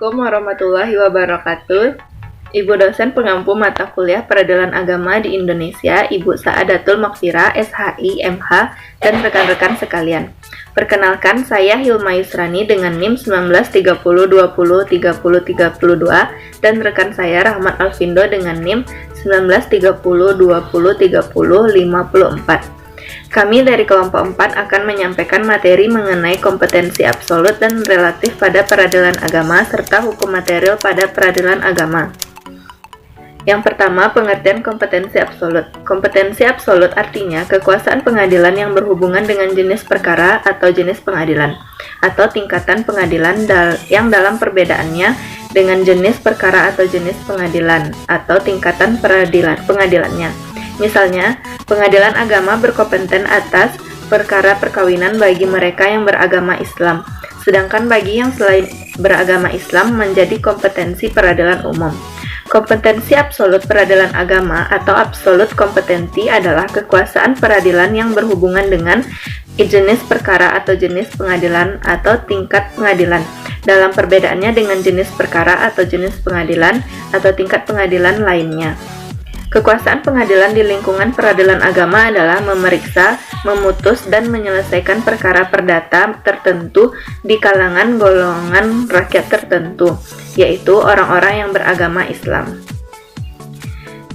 Assalamualaikum warahmatullahi wabarakatuh. Ibu dosen pengampu mata kuliah Peradilan Agama di Indonesia, Ibu Saadatul Maghfirah, SHI, MH, dan rekan-rekan sekalian. Perkenalkan, saya Hilma Yusrani dengan NIM 1930203032 dan rekan saya Rahmat Alvindo dengan NIM 1930203054. Kami dari kelompok 4 akan menyampaikan materi mengenai kompetensi absolut dan relatif pada peradilan agama serta hukum material pada peradilan agama. Yang pertama, pengertian kompetensi absolut. Kompetensi absolut artinya kekuasaan pengadilan yang berhubungan dengan jenis perkara atau jenis pengadilan, atau tingkatan pengadilan yang dalam perbedaannya dengan jenis perkara atau jenis pengadilan, atau tingkatan pengadilannya. Misalnya, pengadilan agama berkompeten atas perkara perkawinan bagi mereka yang beragama Islam, sedangkan bagi yang selain beragama Islam menjadi kompetensi peradilan umum. Kompetensi absolut peradilan agama atau absolut kompetensi adalah kekuasaan peradilan yang berhubungan dengan jenis perkara atau jenis pengadilan atau tingkat pengadilan, dalam perbedaannya dengan jenis perkara atau jenis pengadilan atau tingkat pengadilan lainnya. Kekuasaan pengadilan di lingkungan peradilan agama adalah memeriksa, memutus, dan menyelesaikan perkara perdata tertentu di kalangan golongan rakyat tertentu, yaitu orang-orang yang beragama Islam.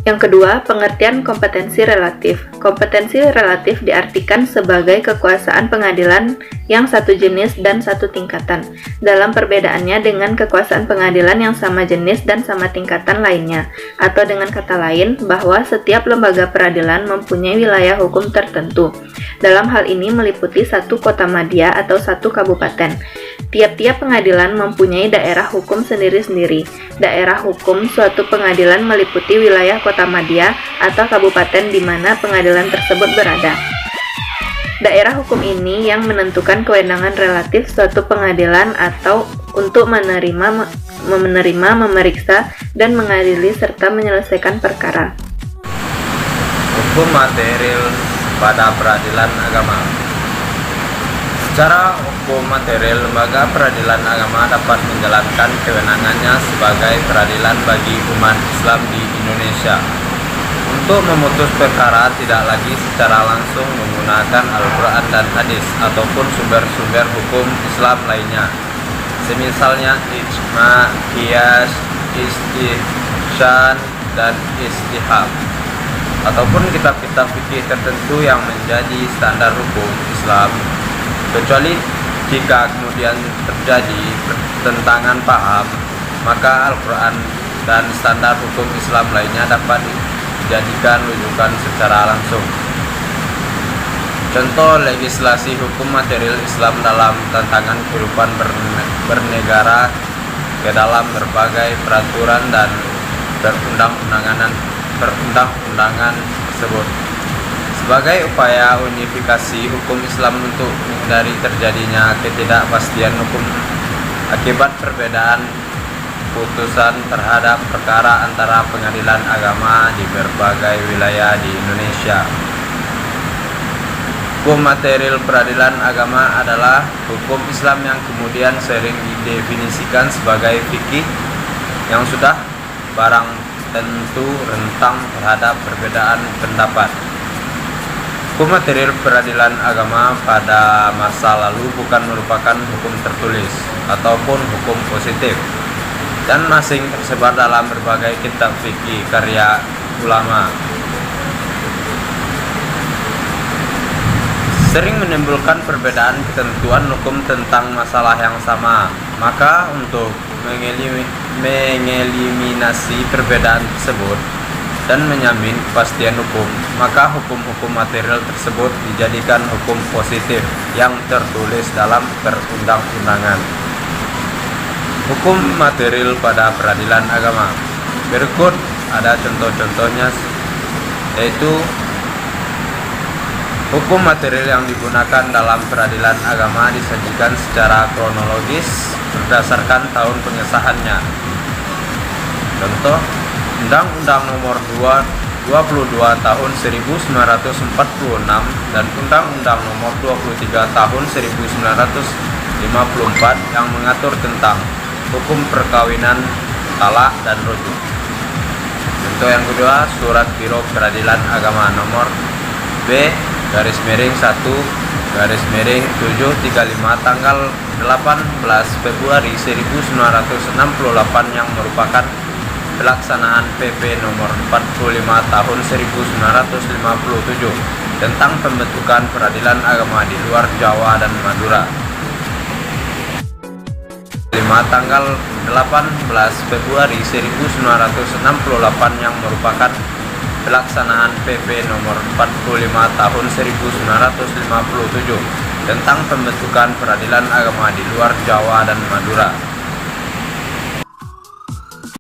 Yang kedua, pengertian kompetensi relatif. Kompetensi relatif diartikan sebagai kekuasaan pengadilan yang satu jenis dan satu tingkatan, dalam perbedaannya dengan kekuasaan pengadilan yang sama jenis dan sama tingkatan lainnya, atau dengan kata lain, bahwa setiap lembaga peradilan mempunyai wilayah hukum tertentu. Dalam hal ini meliputi satu kota madya atau satu kabupaten. Tiap-tiap pengadilan mempunyai daerah hukum sendiri-sendiri. Daerah hukum suatu pengadilan meliputi wilayah kota madya atau kabupaten di mana pengadilan tersebut berada. Daerah hukum ini yang menentukan kewenangan relatif suatu pengadilan atau untuk menerima, memeriksa, dan mengadili serta menyelesaikan perkara. Hukum material pada peradilan agama. Secara hukum material, lembaga peradilan agama dapat menjalankan kewenangannya sebagai peradilan bagi umat Islam di Indonesia untuk memutus perkara tidak lagi secara langsung menggunakan Al-Quran dan Hadis ataupun sumber-sumber hukum Islam lainnya, semisalnya ijma, qiyas, istihsan, dan istihab, ataupun kitab-kitab fikih tertentu yang menjadi standar hukum Islam, kecuali jika kemudian terjadi pertentangan paham, maka Al-Quran dan standar hukum Islam lainnya dapat dijadikan rujukan secara langsung. Contoh legislasi hukum material Islam dalam tantangan kehidupan bernegara ke dalam berbagai peraturan dan perundang-undangan tersebut. Sebagai upaya unifikasi hukum Islam untuk menghindari terjadinya ketidakpastian hukum akibat perbedaan putusan terhadap perkara antara pengadilan agama di berbagai wilayah di Indonesia. Hukum material peradilan agama adalah hukum Islam yang kemudian sering didefinisikan sebagai fikih yang sudah barang tentu rentang terhadap perbedaan pendapat. Hukum material peradilan agama pada masa lalu bukan merupakan hukum tertulis ataupun hukum positif, dan masing tersebar dalam berbagai kitab fikih karya ulama. Sering menimbulkan perbedaan ketentuan hukum tentang masalah yang sama. Maka untuk mengeliminasi perbedaan tersebut dan menjamin kepastian hukum, maka hukum-hukum material tersebut dijadikan hukum positif yang tertulis dalam perundang-undangan. Hukum material pada peradilan agama. Berikut ada contoh-contohnya, yaitu hukum material yang digunakan dalam peradilan agama disajikan secara kronologis berdasarkan tahun pengesahannya. Contoh, Undang-Undang Nomor 2 22 tahun 1946 dan Undang-Undang Nomor 23 tahun 1954 yang mengatur tentang hukum perkawinan, talak, dan rujuk. Contoh yang kedua, Surat Biro Peradilan Agama nomor B-1/735 tanggal 18 Februari 1968 yang merupakan pelaksanaan PP nomor 45 tahun 1957 tentang pembentukan peradilan agama di luar Jawa dan Madura. 5 tanggal 18 Februari 1968 yang merupakan pelaksanaan PP nomor 45 tahun 1957 tentang pembentukan peradilan agama di luar Jawa dan Madura.